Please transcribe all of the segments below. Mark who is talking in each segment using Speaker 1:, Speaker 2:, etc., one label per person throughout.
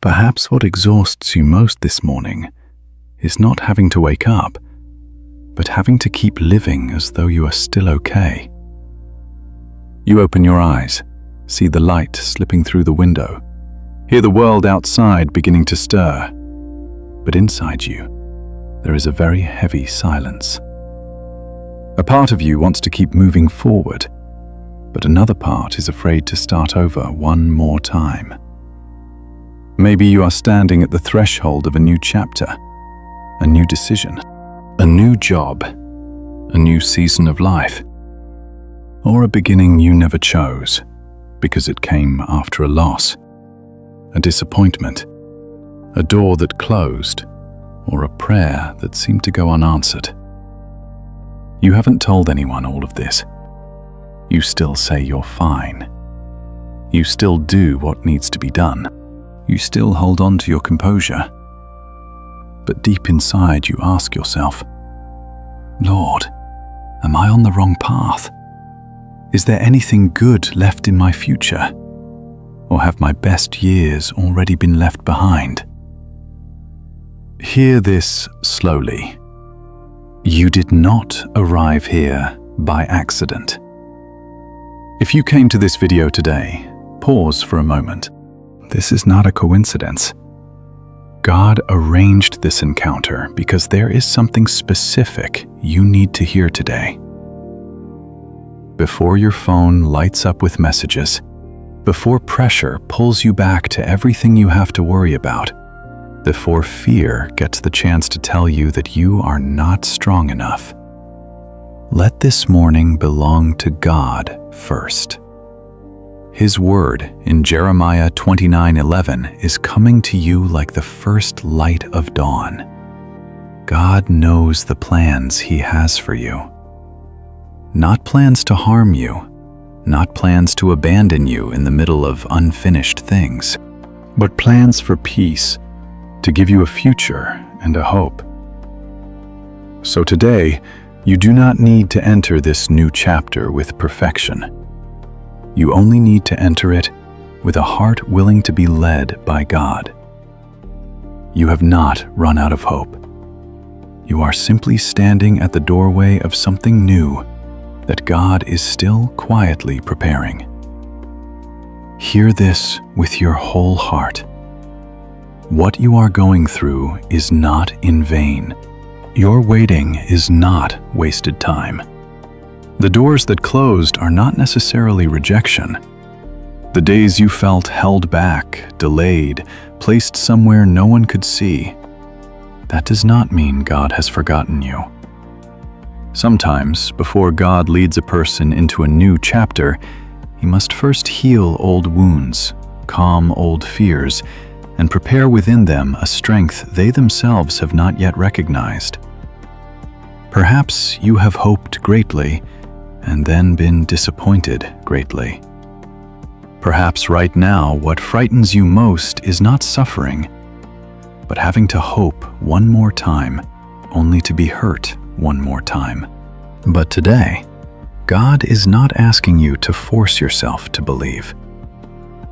Speaker 1: Perhaps what exhausts you most this morning is not having to wake up, but having to keep living as though you are still okay. You open your eyes, see the light slipping through the window, hear the world outside beginning to stir, but inside you, there is a very heavy silence. A part of you wants to keep moving forward, but another part is afraid to start over one more time. Maybe you are standing at the threshold of a new chapter, a new decision, a new job, a new season of life, or a beginning you never chose because it came after a loss, a disappointment, a door that closed, or a prayer that seemed to go unanswered. You haven't told anyone all of this. You still say you're fine. You still do what needs to be done. You still hold on to your composure. But deep inside you ask yourself, Lord, am I on the wrong path? Is there anything good left in my future? Or have my best years already been left behind? Hear this slowly. You did not arrive here by accident. If you came to this video today, pause for a moment. This is not a coincidence. God arranged this encounter because there is something specific you need to hear today. Before your phone lights up with messages, before pressure pulls you back to everything you have to worry about, before fear gets the chance to tell you that you are not strong enough, let this morning belong to God first. His word in Jeremiah 29:11 is coming to you like the first light of dawn. God knows the plans He has for you. Not plans to harm you, not plans to abandon you in the middle of unfinished things, but plans for peace, to give you a future and a hope. So today, you do not need to enter this new chapter with perfection. You only need to enter it with a heart willing to be led by God. You have not run out of hope. You are simply standing at the doorway of something new that God is still quietly preparing. Hear this with your whole heart. What you are going through is not in vain. Your waiting is not wasted time. The doors that closed are not necessarily rejection. The days you felt held back, delayed, placed somewhere no one could see, that does not mean God has forgotten you. Sometimes, before God leads a person into a new chapter, He must first heal old wounds, calm old fears, and prepare within them a strength they themselves have not yet recognized. Perhaps you have hoped greatly and then been disappointed greatly. Perhaps right now what frightens you most is not suffering, but having to hope one more time, only to be hurt one more time. But today, God is not asking you to force yourself to believe.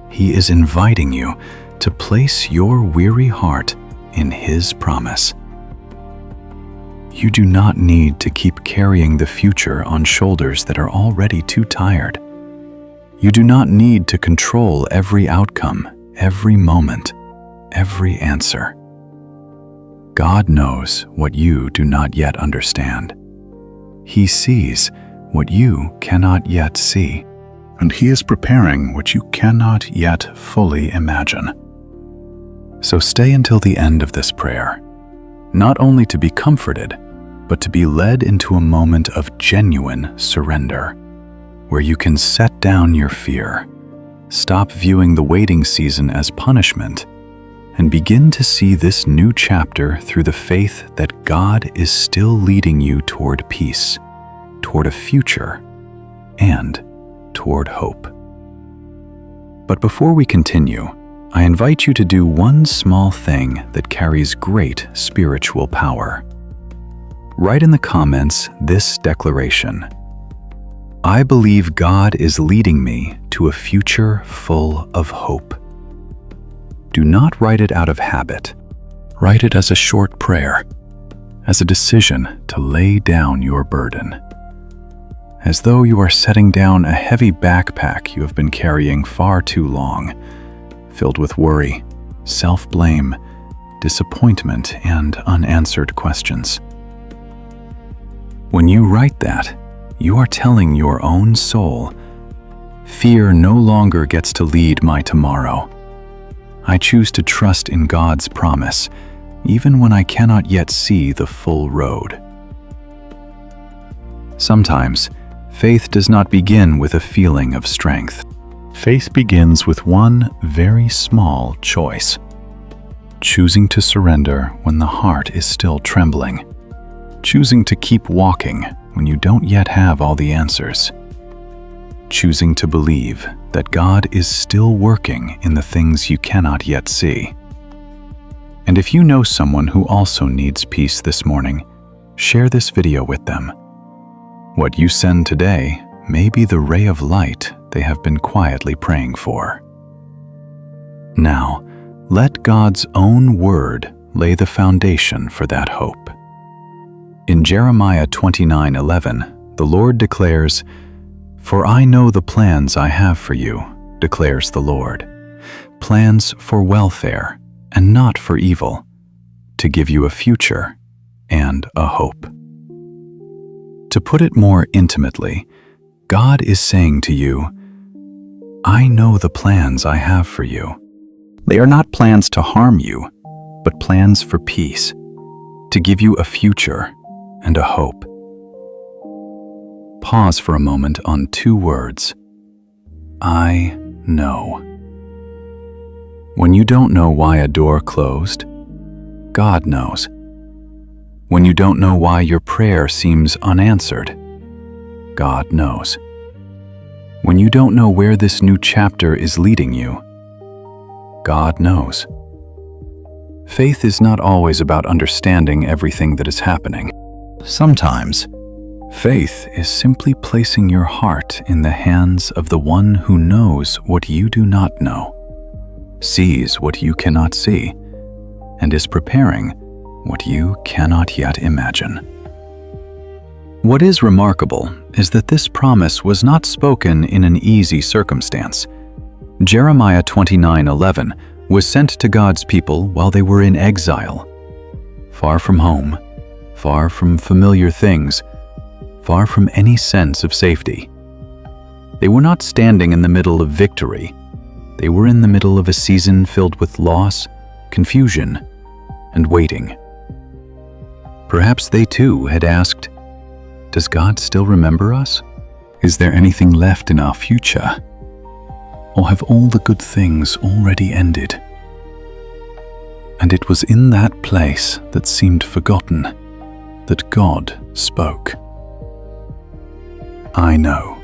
Speaker 1: He is inviting you to place your weary heart in His promise. You do not need to keep carrying the future on shoulders that are already too tired. You do not need to control every outcome, every moment, every answer. God knows what you do not yet understand. He sees what you cannot yet see, and He is preparing what you cannot yet fully imagine. So stay until the end of this prayer, not only to be comforted, but to be led into a moment of genuine surrender, where you can set down your fear, stop viewing the waiting season as punishment, and begin to see this new chapter through the faith that God is still leading you toward peace, toward a future, and toward hope. But before we continue, I invite you to do one small thing that carries great spiritual power. Write in the comments this declaration: I believe God is leading me to a future full of hope. Do not write it out of habit. Write it as a short prayer, as a decision to lay down your burden. As though you are setting down a heavy backpack you have been carrying far too long, filled with worry, self-blame, disappointment, and unanswered questions. When you write that, you are telling your own soul, "Fear no longer gets to lead my tomorrow. I choose to trust in God's promise, even when I cannot yet see the full road." Sometimes, faith does not begin with a feeling of strength. Faith begins with one very small choice. Choosing to surrender when the heart is still trembling. Choosing to keep walking when you don't yet have all the answers. Choosing to believe that God is still working in the things you cannot yet see. And if you know someone who also needs peace this morning, share this video with them. What you send today may be the ray of light they have been quietly praying for. Now, let God's own word lay the foundation for that hope. In Jeremiah 29:11, the Lord declares, "For I know the plans I have for you, declares the Lord, plans for welfare and not for evil, to give you a future and a hope." To put it more intimately, God is saying to you, "I know the plans I have for you. They are not plans to harm you, but plans for peace, to give you a future and a hope." Pause for a moment on two words. I know. When you don't know why a door closed, God knows. When you don't know why your prayer seems unanswered, God knows. When you don't know where this new chapter is leading you, God knows. Faith is not always about understanding everything that is happening. Sometimes, faith is simply placing your heart in the hands of the one who knows what you do not know, sees what you cannot see, and is preparing what you cannot yet imagine. What is remarkable is that this promise was not spoken in an easy circumstance. Jeremiah 29:11 was sent to God's people while they were in exile, far from home, far from familiar things, far from any sense of safety. They were not standing in the middle of victory. They were in the middle of a season filled with loss, confusion, and waiting. Perhaps they too had asked, "Does God still remember us? Is there anything left in our future? Or have all the good things already ended?" And it was in that place that seemed forgotten that God spoke. I know.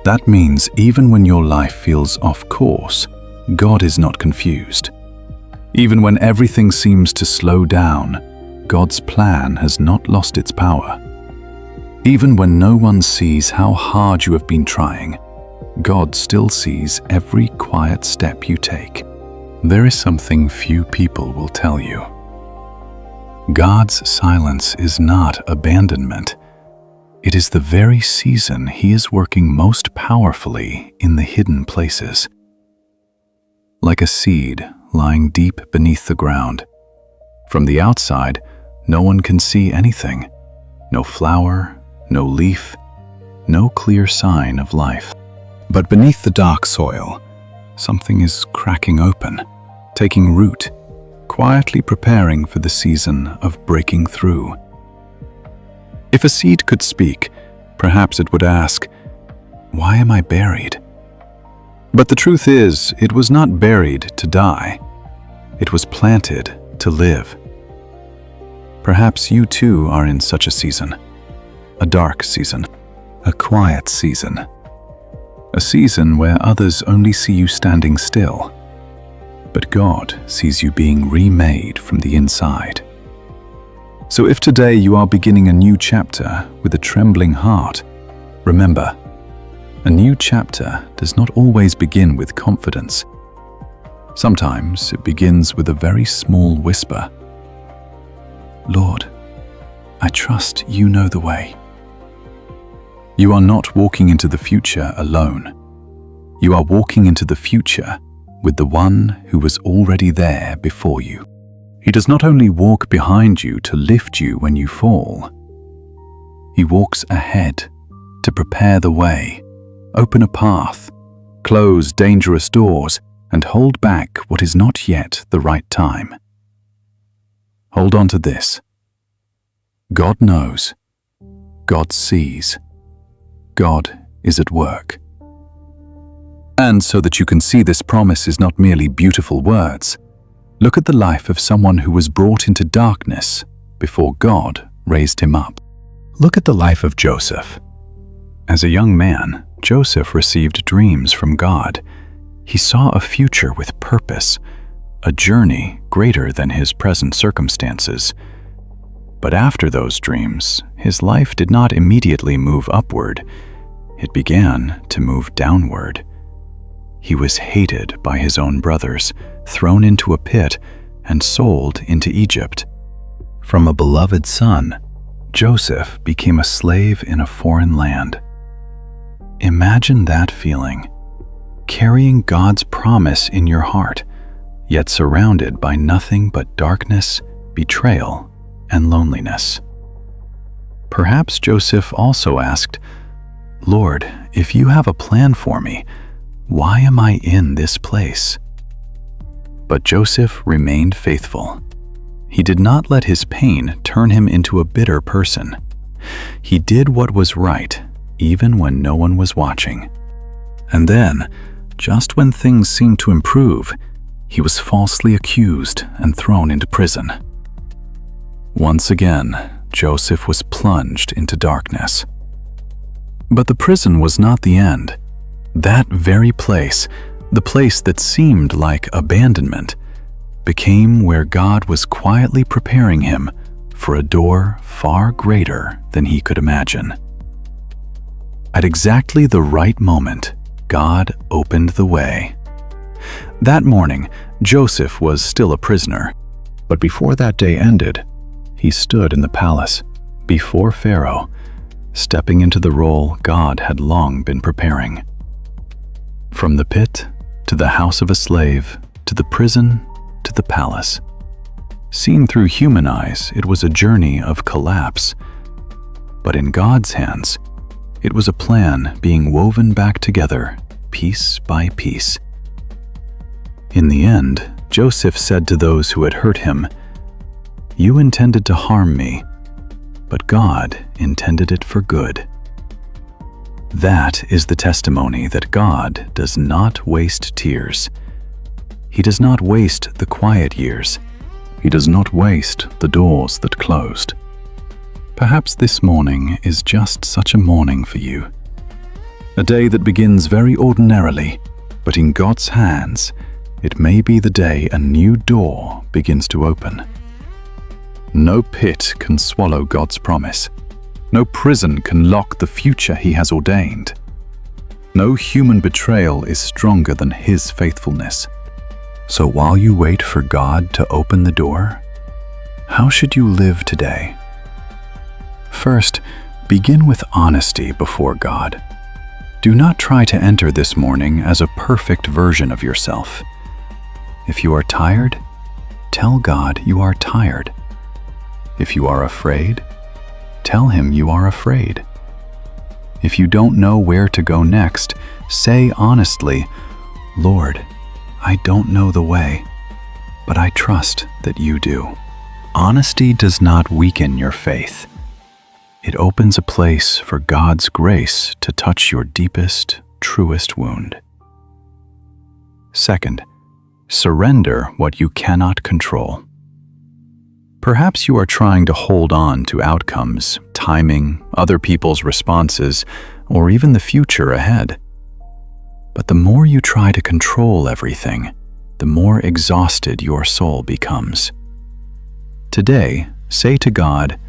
Speaker 1: That means even when your life feels off course, God is not confused. Even when everything seems to slow down, God's plan has not lost its power. Even when no one sees how hard you have been trying, God still sees every quiet step you take. There is something few people will tell you. God's silence is not abandonment. It is the very season He is working most powerfully in the hidden places. Like a seed lying deep beneath the ground. From the outside, no one can see anything. No flower, no leaf, no clear sign of life. But beneath the dark soil, something is cracking open, taking root, quietly preparing for the season of breaking through. If a seed could speak, perhaps it would ask, "Why am I buried?" But the truth is, it was not buried to die. It was planted to live. Perhaps you too are in such a season, a dark season, a quiet season, a season where others only see you standing still, but God sees you being remade from the inside. So if today you are beginning a new chapter with a trembling heart, remember, a new chapter does not always begin with confidence. Sometimes it begins with a very small whisper. Lord, I trust you know the way. You are not walking into the future alone. You are walking into the future with the one who was already there before you. He does not only walk behind you to lift you when you fall. He walks ahead to prepare the way, open a path, close dangerous doors, and hold back what is not yet the right time. Hold on to this. God knows. God sees. God is at work. And so that you can see this promise is not merely beautiful words, look at the life of someone who was brought into darkness before God raised him up. Look at the life of Joseph. As a young man, Joseph received dreams from God. He saw a future with purpose, a journey greater than his present circumstances. But after those dreams, his life did not immediately move upward. It began to move downward. He was hated by his own brothers, thrown into a pit, and sold into Egypt. From a beloved son, Joseph became a slave in a foreign land. Imagine that feeling, carrying God's promise in your heart, yet surrounded by nothing but darkness, betrayal, and loneliness. Perhaps Joseph also asked, Lord, if you have a plan for me, why am I in this place? But Joseph remained faithful. He did not let his pain turn him into a bitter person. He did what was right, even when no one was watching. And then, just when things seemed to improve, he was falsely accused and thrown into prison. Once again, Joseph was plunged into darkness. But the prison was not the end. That very place, the place that seemed like abandonment, became where God was quietly preparing him for a door far greater than he could imagine. At exactly the right moment, God opened the way. That morning, Joseph was still a prisoner, but before that day ended, he stood in the palace, before Pharaoh, stepping into the role God had long been preparing. From the pit, to the house of a slave, to the prison, to the palace. Seen through human eyes, it was a journey of collapse. But in God's hands, it was a plan being woven back together, piece by piece. In the end, Joseph said to those who had hurt him, "You intended to harm me, but God intended it for good." That is the testimony that God does not waste tears. He does not waste the quiet years. He does not waste the doors that closed. Perhaps this morning is just such a morning for you. A day that begins very ordinarily, but in God's hands, it may be the day a new door begins to open. No pit can swallow God's promise. No prison can lock the future He has ordained. No human betrayal is stronger than His faithfulness. So while you wait for God to open the door, how should you live today? First, begin with honesty before God. Do not try to enter this morning as a perfect version of yourself. If you are tired, tell God you are tired. If you are afraid, tell Him you are afraid. If you don't know where to go next, say honestly, "Lord, I don't know the way, but I trust that you do." Honesty does not weaken your faith. It opens a place for God's grace to touch your deepest, truest wound. Second, surrender what you cannot control. Perhaps you are trying to hold on to outcomes, timing, other people's responses, or even the future ahead. But the more you try to control everything, the more exhausted your soul becomes. Today, say to God,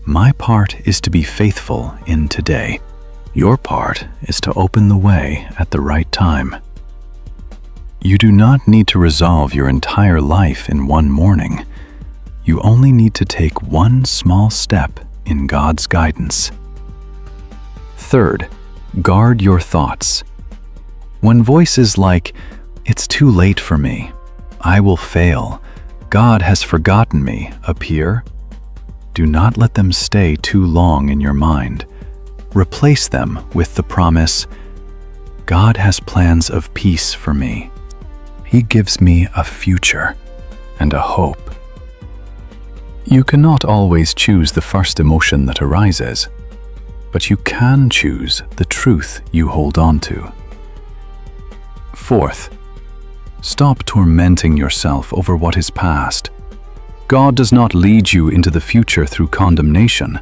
Speaker 1: "My part is to be faithful in today. Your part is to open the way at the right time." You do not need to resolve your entire life in one morning. You only need to take one small step in God's guidance. Third, guard your thoughts. When voices like, "It's too late for me," "I will fail," "God has forgotten me," appear, do not let them stay too long in your mind. Replace them with the promise, "God has plans of peace for me. He gives me a future and a hope." You cannot always choose the first emotion that arises, but you can choose the truth you hold on to. Fourth, stop tormenting yourself over what is past. God does not lead you into the future through condemnation.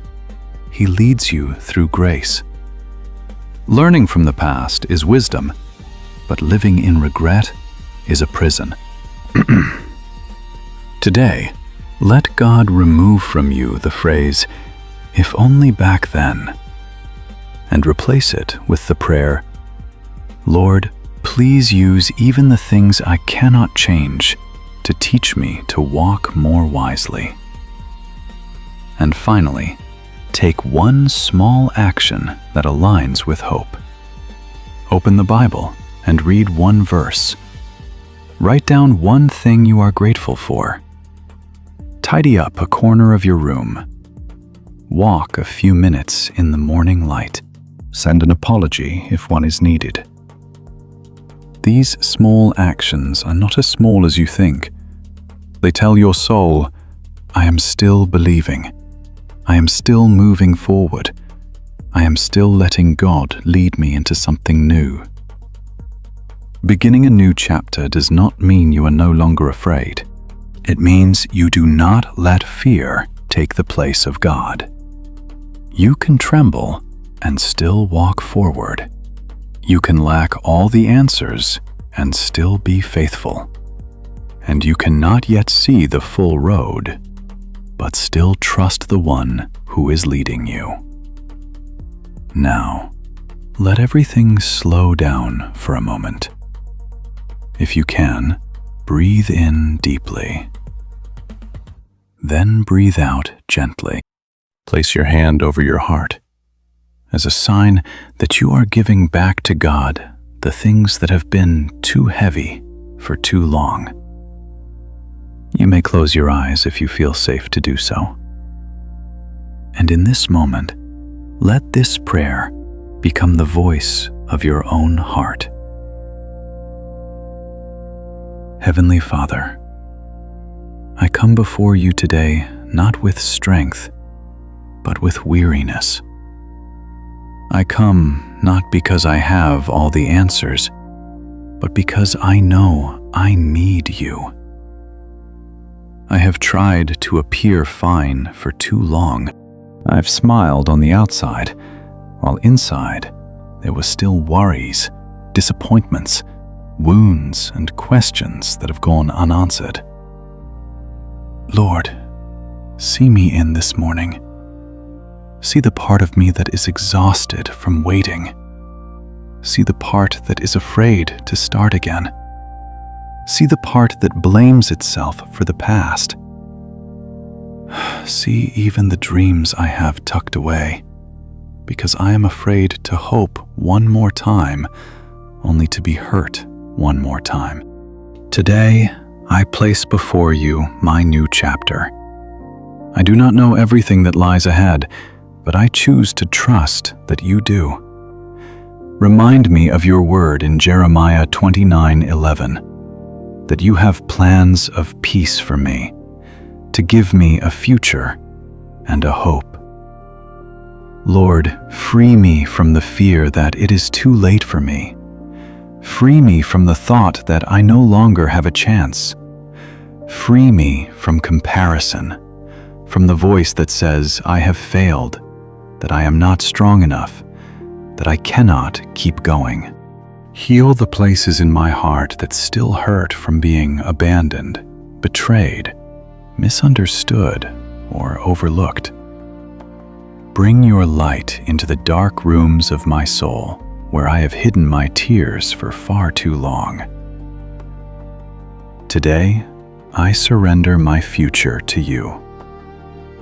Speaker 1: He leads you through grace. Learning from the past is wisdom, but living in regret is a prison. Today, let God remove from you the phrase, "If only back then," and replace it with the prayer, "Lord, please use even the things I cannot change to teach me to walk more wisely." And finally, take one small action that aligns with hope. Open the Bible and read one verse. Write down one thing you are grateful for. Tidy up a corner of your room. Walk a few minutes in the morning light. Send an apology if one is needed. These small actions are not as small as you think. They tell your soul, "I am still believing. I am still moving forward. I am still letting God lead me into something new." Beginning a new chapter does not mean you are no longer afraid. It means you do not let fear take the place of God. You can tremble and still walk forward. You can lack all the answers and still be faithful. And you cannot yet see the full road, but still trust the one who is leading you. Now, let everything slow down for a moment. If you can, breathe in deeply. Then breathe out gently. Place your hand over your heart as a sign that you are giving back to God the things that have been too heavy for too long. You may close your eyes if you feel safe to do so. And in this moment, let this prayer become the voice of your own heart. Heavenly Father, I come before you today not with strength, but with weariness. I come not because I have all the answers, but because I know I need you. I have tried to appear fine for too long. I've smiled on the outside, while inside there were still worries, disappointments, wounds, and questions that have gone unanswered. Lord, see me in this morning. See the part of me that is exhausted from waiting. See the part that is afraid to start again. See the part that blames itself for the past. See even the dreams I have tucked away, because I am afraid to hope one more time, only to be hurt one more time. Today, I place before you my new chapter. I do not know everything that lies ahead, but I choose to trust that you do. Remind me of your word in Jeremiah 29:11, that you have plans of peace for me, to give me a future and a hope. Lord, free me from the fear that it is too late for me. Free me from the thought that I no longer have a chance. Free me from comparison, from the voice that says I have failed, that I am not strong enough, that I cannot keep going. Heal the places in my heart that still hurt from being abandoned, betrayed, misunderstood, or overlooked. Bring your light into the dark rooms of my soul, where I have hidden my tears for far too long. Today, I surrender my future to you.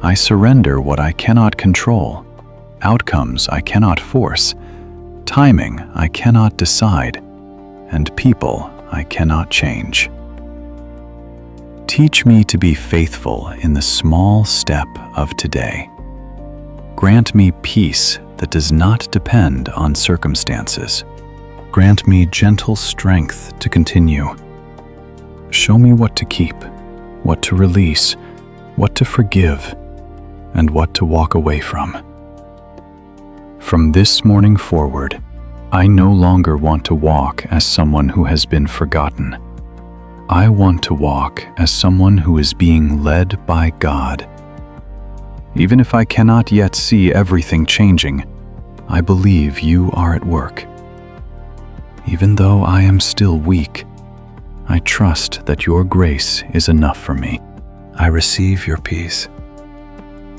Speaker 1: I surrender what I cannot control, outcomes I cannot force, timing I cannot decide, and people I cannot change. Teach me to be faithful in the small step of today. Grant me peace that does not depend on circumstances. Grant me gentle strength to continue. Show me what to keep, what to release, what to forgive, and what to walk away from. From this morning forward, I no longer want to walk as someone who has been forgotten. I want to walk as someone who is being led by God. Even if I cannot yet see everything changing, I believe you are at work. Even though I am still weak, I trust that your grace is enough for me. I receive your peace.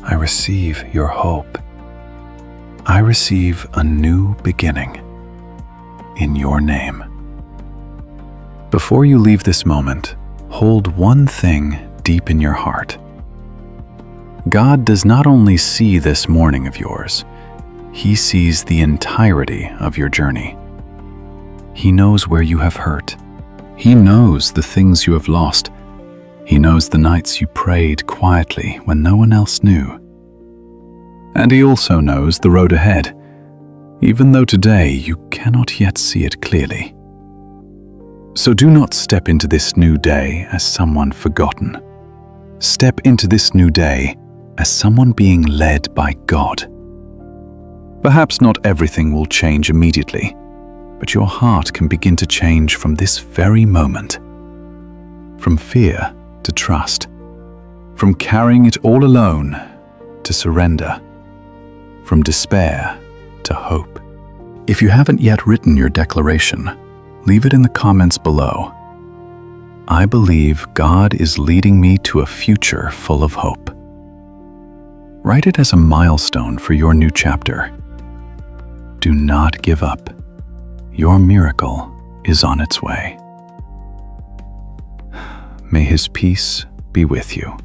Speaker 1: I receive your hope. I receive a new beginning in your name. Before you leave this moment, hold one thing deep in your heart. God does not only see this morning of yours, He sees the entirety of your journey. He knows where you have hurt. He knows the things you have lost. He knows the nights you prayed quietly when no one else knew. And He also knows the road ahead, even though today you cannot yet see it clearly. So do not step into this new day as someone forgotten. Step into this new day as someone being led by God. Perhaps not everything will change immediately, but your heart can begin to change from this very moment. From fear to trust. From carrying it all alone to surrender. From despair to hope. If you haven't yet written your declaration, leave it in the comments below. I believe God is leading me to a future full of hope. Write it as a milestone for your new chapter. Do not give up. Your miracle is on its way. May His peace be with you.